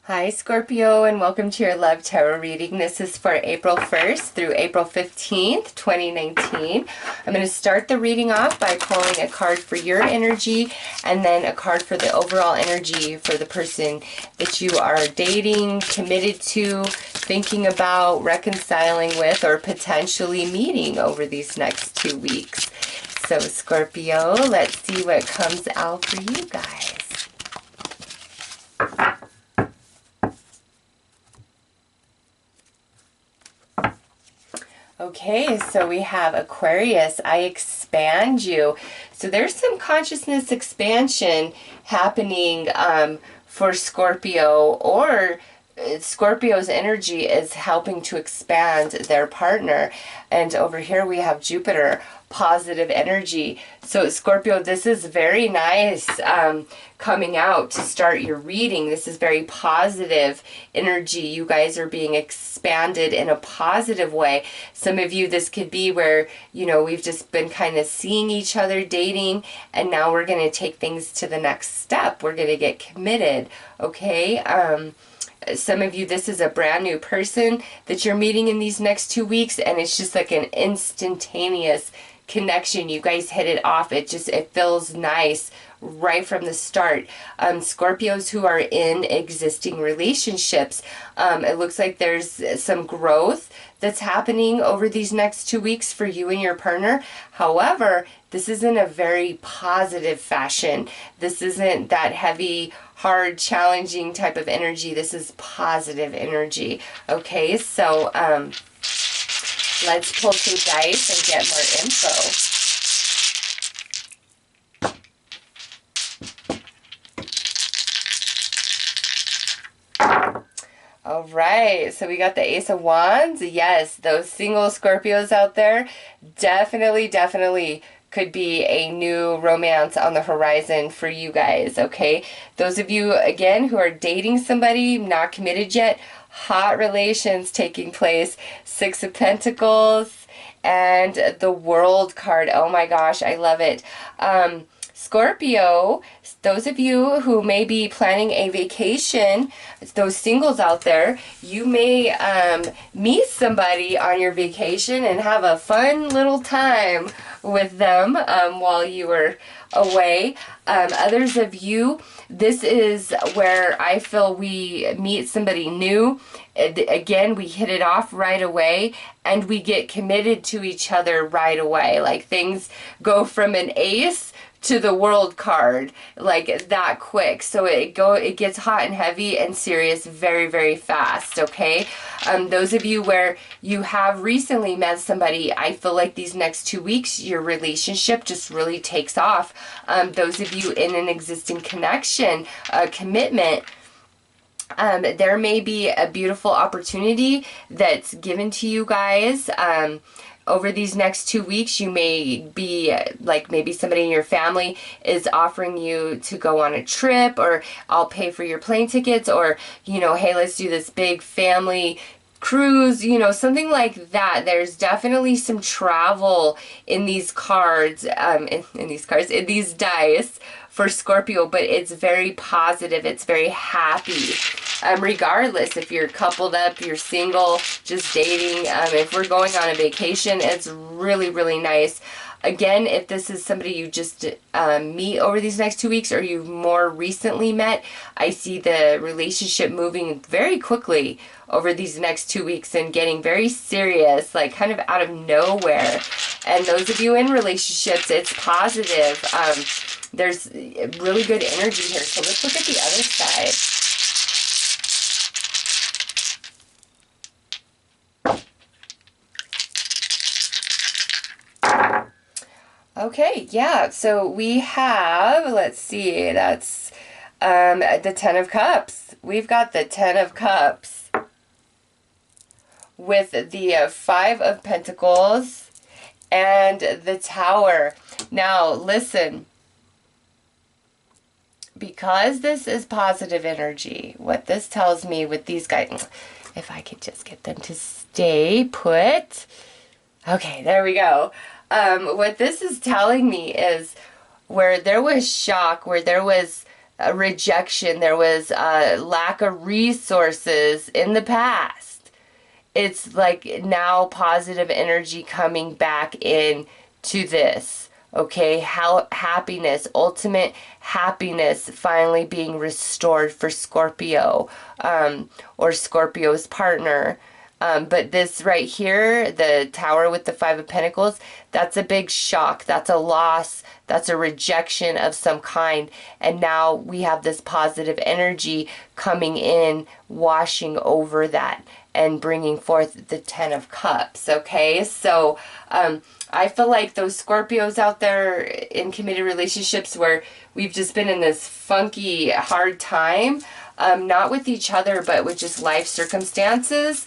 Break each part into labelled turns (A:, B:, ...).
A: Hi Scorpio, and welcome to your Love Tarot reading. This is for April 1st through April 15th, 2019. I'm going to start the reading off by pulling a card for your energy and then a card for the overall energy for the person that you are dating, committed to, thinking about, reconciling with, or potentially meeting over these next 2 weeks. So Scorpio, let's see what comes out for you guys. Okay, so we have Aquarius, I expand you. So there's some consciousness expansion happening for Scorpio, or Scorpio's energy is helping to expand their partner. And over here we have Jupiter, positive energy. So Scorpio, this is very nice coming out to start your reading. This is very positive energy. You guys are being expanded in a positive way. Some of you, this could be where, you know, we've just been kind of seeing each other, dating, and now we're going to take things to the next step. We're going to get committed, okay? Some of you, this is a brand new person that you're meeting in these next 2 weeks, and it's just like an instantaneous connection. You guys hit it off. It feels nice right from the start. Scorpios who are in existing relationships, it looks like there's some growth that's happening over these next 2 weeks for you and your partner. However, this is in a very positive fashion. This isn't that heavy, hard, challenging type of energy. This is positive energy. Okay, so let's pull some dice and get more info. All right, so we got the Ace of Wands. Yes, those single Scorpios out there, definitely could be a new romance on the horizon for you guys, okay? Those of you, again, who are dating somebody, not committed yet, hot relations taking place. Six of Pentacles and the World card. Oh my gosh, I love it. Scorpio, those of you who may be planning a vacation, those singles out there, you may meet somebody on your vacation and have a fun little time with them while you are away. Others of you, this is where I feel we meet somebody new. Again, we hit it off right away and we get committed to each other right away. Like things go from an ace to the World card like that quick. So it gets hot and heavy and serious very fast, okay? Those of you where you have recently met somebody, I feel like these next 2 weeks your relationship just really takes off. Those of you in an existing connection, commitment, there may be a beautiful opportunity that's given to you guys. Over these next 2 weeks, you may be like, maybe somebody in your family is offering you to go on a trip, or I'll pay for your plane tickets, or, you know, hey, let's do this big family cruise, you know, something like that. There's definitely some travel in these cards, in these dice for Scorpio, but it's very positive. It's very happy. Regardless if you're coupled up, you're single, just dating, if we're going on a vacation, it's really nice. Again, if this is somebody you just meet over these next 2 weeks, or you've more recently met, I see the relationship moving very quickly over these next 2 weeks and getting very serious, like kind of out of nowhere. And those of you in relationships, it's positive. There's really good energy here. So let's look at the other side. Okay, yeah, so we have, let's see, that's the Ten of Cups. We've got the Ten of Cups with the Five of Pentacles and the Tower. Now, listen, because this is positive energy, what this tells me with these guys, if I could just get them to stay put. Okay, there we go. What this is telling me is where there was shock, where there was a rejection. There was a lack of resources in the past. It's like now positive energy coming back in to this. Okay, how happiness, ultimate happiness finally being restored for Scorpio, or Scorpio's partner. But this right here, the Tower with the Five of Pentacles, that's a big shock. That's a loss. That's a rejection of some kind. And now we have this positive energy coming in, washing over that and bringing forth the Ten of Cups. Okay, so I feel like those Scorpios out there in committed relationships where we've just been in this funky, hard time, not with each other, but with just life circumstances,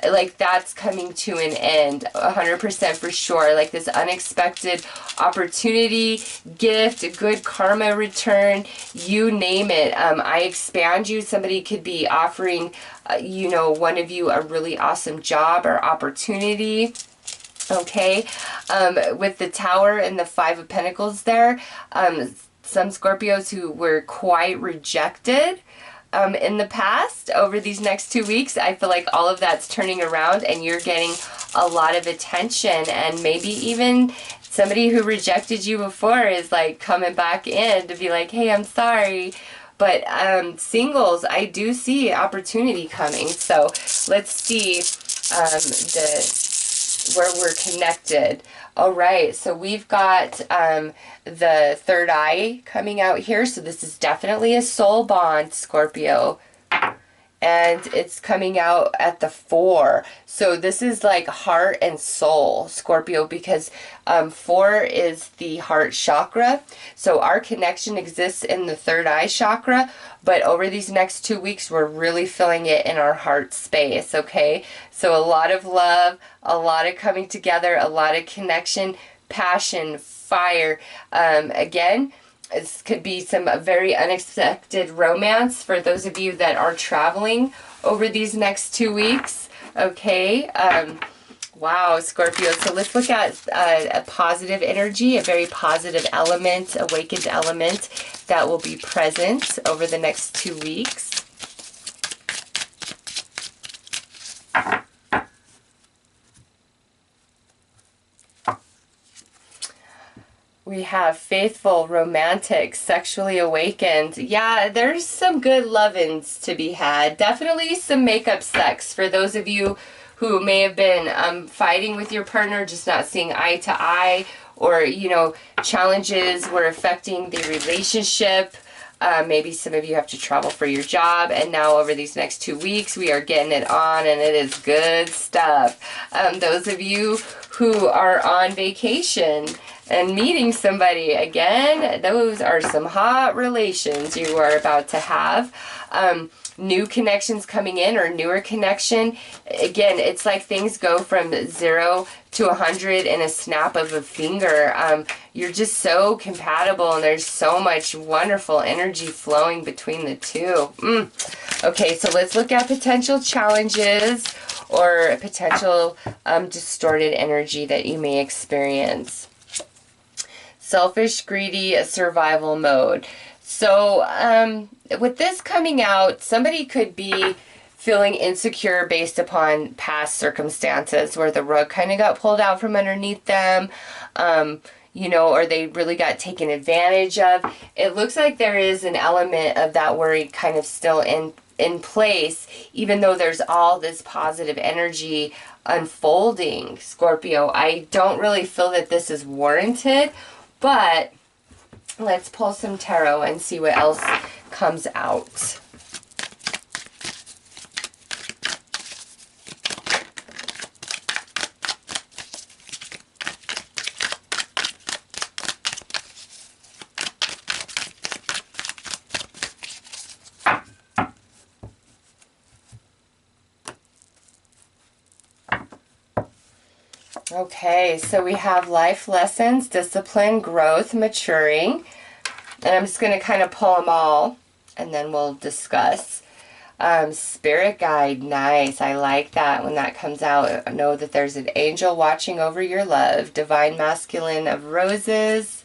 A: like that's coming to an end, 100% for sure. Like this unexpected opportunity, gift, good karma return, you name it. I expand you. Somebody could be offering, you know, one of you a really awesome job or opportunity. Okay, with the Tower and the Five of Pentacles there, some Scorpios who were quite rejected in the past, over these next 2 weeks, I feel like all of that's turning around and you're getting a lot of attention, and maybe even somebody who rejected you before is like coming back in to be like, hey, I'm sorry. But singles, I do see opportunity coming. So let's see where we're connected. All right, so we've got the third eye coming out here. So this is definitely a soul bond, Scorpio. And it's coming out at the 4. So this is like heart and soul, Scorpio, because 4 is the heart chakra. So our connection exists in the third eye chakra, but over these next 2 weeks, we're really feeling it in our heart space, okay? So a lot of love, a lot of coming together, a lot of connection, passion, fire. Again, this could be some very unexpected romance for those of you that are traveling over these next 2 weeks. Okay. Wow, Scorpio. So let's look at a positive energy, a very positive element, awakened element that will be present over the next 2 weeks. We have faithful, romantic, sexually awakened. Yeah, there's some good lovins to be had. Definitely some makeup sex for those of you who may have been fighting with your partner, just not seeing eye to eye, or, you know, challenges were affecting the relationship. Maybe some of you have to travel for your job, and now over these next 2 weeks, we are getting it on, and it is good stuff. Those of you who are on vacation and meeting somebody, again, those are some hot relations you are about to have. New connections coming in, or newer connection. Again, it's like things go from 0 to 100 in a snap of a finger. You're just so compatible, and there's so much wonderful energy flowing between the two. Okay, so let's look at potential challenges or potential distorted energy that you may experience. Selfish, greedy, survival mode. So with this coming out, somebody could be feeling insecure based upon past circumstances where the rug kind of got pulled out from underneath them, you know, or they really got taken advantage of. It looks like there is an element of that worry kind of still in place, even though there's all this positive energy unfolding, Scorpio. I don't really feel that this is warranted, but let's pull some tarot and see what else comes out. Okay, so we have life lessons, discipline, growth, maturing. And I'm just going to kind of pull them all, and then we'll discuss. Spirit guide, nice. I like that when that comes out. Know that there's an angel watching over your love. Divine masculine of roses.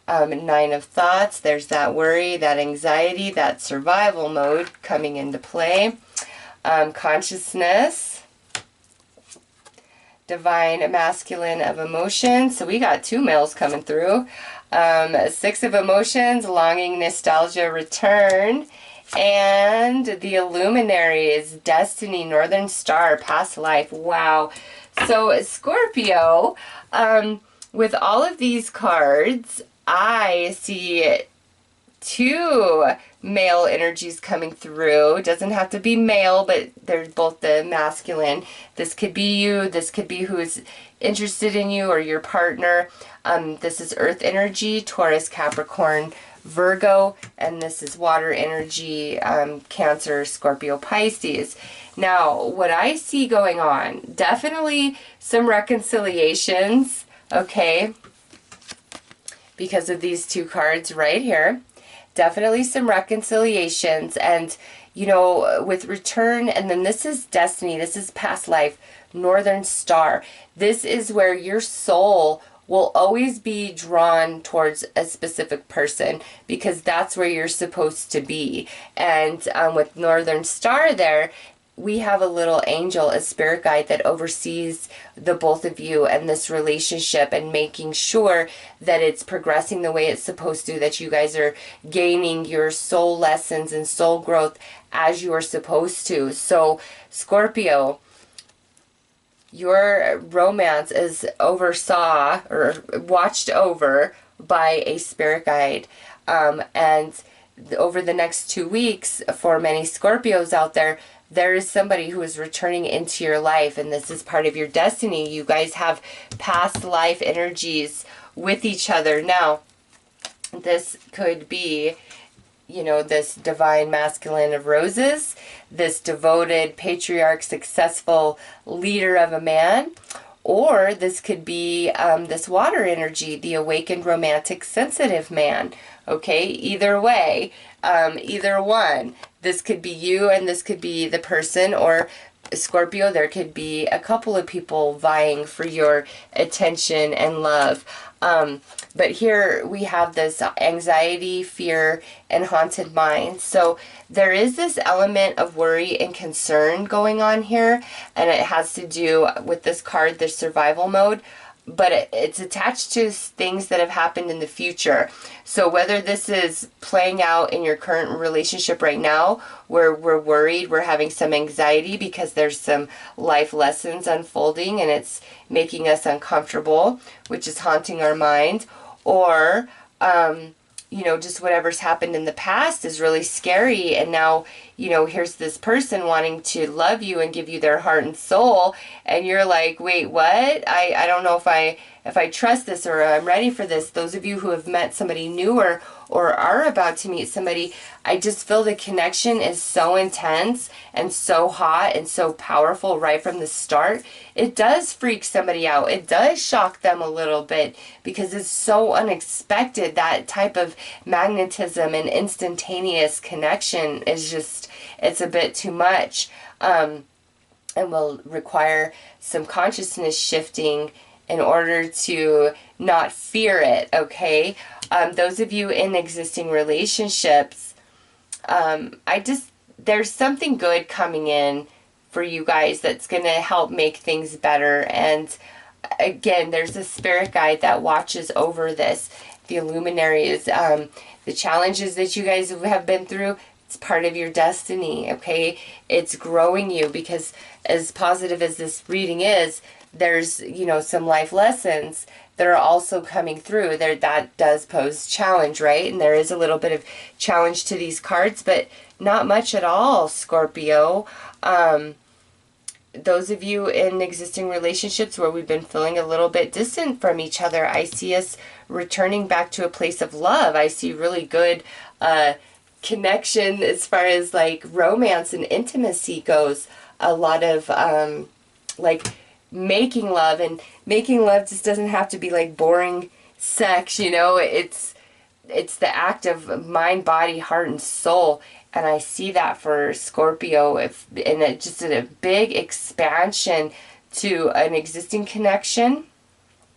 A: Nine of Thoughts, there's that worry, that anxiety, that survival mode coming into play. Consciousness, Divine Masculine of Emotions. So we got two males coming through. Six of Emotions, Longing, Nostalgia, Return. And the Illuminaries, Destiny, Northern Star, Past Life. Wow. So Scorpio, with all of these cards, I see two male energies coming through. It doesn't have to be male, but they're both the masculine. This could be you. This could be who's interested in you or your partner. This is earth energy, Taurus, Capricorn, Virgo, and this is water energy, Cancer, Scorpio, Pisces. Now, what I see going on, definitely some reconciliations, okay, because of these two cards right here. Definitely some reconciliations, and you know, with return, and then this is destiny, this is past life, Northern Star. This is where your soul will always be drawn towards a specific person because that's where you're supposed to be. And with Northern Star there, we have a little angel, a spirit guide that oversees the both of you and this relationship and making sure that it's progressing the way it's supposed to, that you guys are gaining your soul lessons and soul growth as you are supposed to. So Scorpio, your romance is oversaw or watched over by a spirit guide. And over the next 2 weeks, for many Scorpios out there, there is somebody who is returning into your life, and this is part of your destiny. You guys have past life energies with each other. Now, this could be, you know, this divine masculine of roses, this devoted patriarch, successful leader of a man, or this could be this water energy, the awakened romantic sensitive man. Okay, either way, either one. This could be you and this could be the person, or Scorpio, there could be a couple of people vying for your attention and love. But here we have this anxiety, fear, and haunted mind. So there is this element of worry and concern going on here, and it has to do with this card, the survival mode. But it's attached to things that have happened in the future. So whether this is playing out in your current relationship right now, where we're worried, we're having some anxiety because there's some life lessons unfolding and it's making us uncomfortable, which is haunting our mind, or you know, just whatever's happened in the past is really scary, and now, you know, here's this person wanting to love you and give you their heart and soul, and you're like, wait, what? I don't know if I trust this or I'm ready for this. Those of you who have met somebody new or are about to meet somebody, I just feel the connection is so intense and so hot and so powerful right from the start. It does freak somebody out. It does shock them a little bit because it's so unexpected. That type of magnetism and instantaneous connection is just, it's a bit too much, and will require some consciousness shifting in order to not fear it, okay? Those of you in existing relationships, there's something good coming in for you guys that's going to help make things better. And again, there's a spirit guide that watches over this. The luminaries, the challenges that you guys have been through, it's part of your destiny, okay? It's growing you, because as positive as this reading is, there's, you know, some life lessons that are also coming through there. That does pose challenge, right? And there is a little bit of challenge to these cards, but not much at all, Scorpio. Those of you in existing relationships where we've been feeling a little bit distant from each other, I see us returning back to a place of love. I see really good connection as far as like romance and intimacy goes. A lot of like making love, and making love just doesn't have to be like boring sex, you know. It's the act of mind, body, heart, and soul. And I see that for Scorpio, just a big expansion to an existing connection,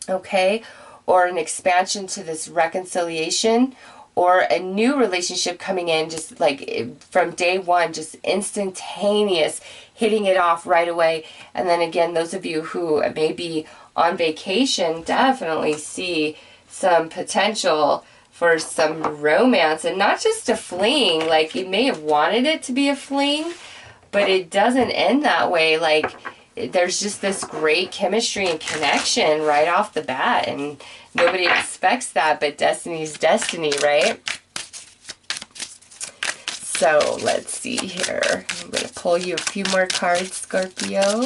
A: okay? or an expansion to this reconciliation, or a new relationship coming in just like from day one, just instantaneous, hitting it off right away. And then again, those of you who may be on vacation definitely see some potential for some romance, and not just a fling. Like, you may have wanted it to be a fling, but it doesn't end that way. Like, there's just this great chemistry and connection right off the bat, and nobody expects that, but destiny's destiny, right? So let's see here. I'm going to pull you a few more cards, Scorpio.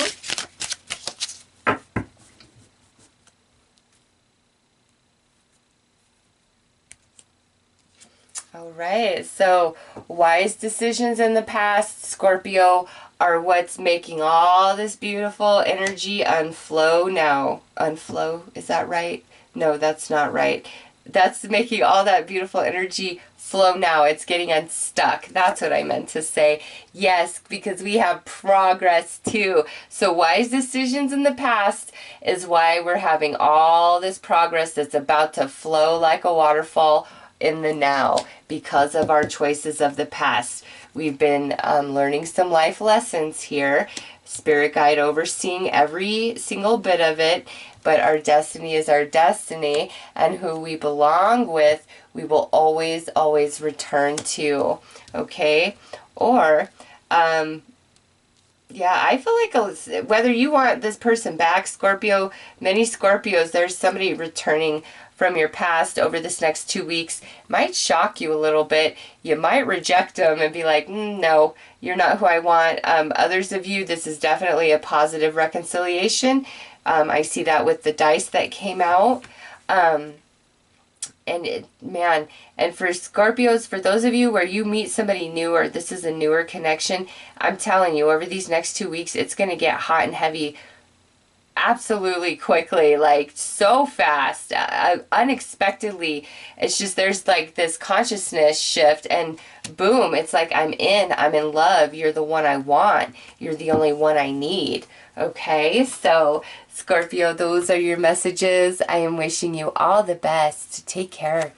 A: All right, so wise decisions in the past, Scorpio, are what's making all this beautiful energy unflow now. Unflow, is that right? No, that's not right. That's making all that beautiful energy flow now. It's getting unstuck. That's what I meant to say. Yes, because we have progress too. So wise decisions in the past is why we're having all this progress that's about to flow like a waterfall in the now, because of our choices of the past. We've been learning some life lessons here. Spirit guide overseeing every single bit of it, but our destiny is our destiny, and who we belong with, we will always, always return to, okay? Or, yeah, I feel like whether you want this person back, Scorpio, many Scorpios, there's somebody returning from your past over this next 2 weeks. Might shock you a little bit. You might reject them and be like, no, you're not who I want. Others of you, this is definitely a positive reconciliation. I see that with the dice that came out. And for Scorpios, for those of you where you meet somebody new, or this is a newer connection, I'm telling you, over these next 2 weeks, it's going to get hot and heavy absolutely quickly, like so fast, unexpectedly. It's just, there's like this consciousness shift, and boom, it's like I'm in love. You're the one I want. You're the only one I need. Okay, so Scorpio, those are your messages. I am wishing you all the best. Take care.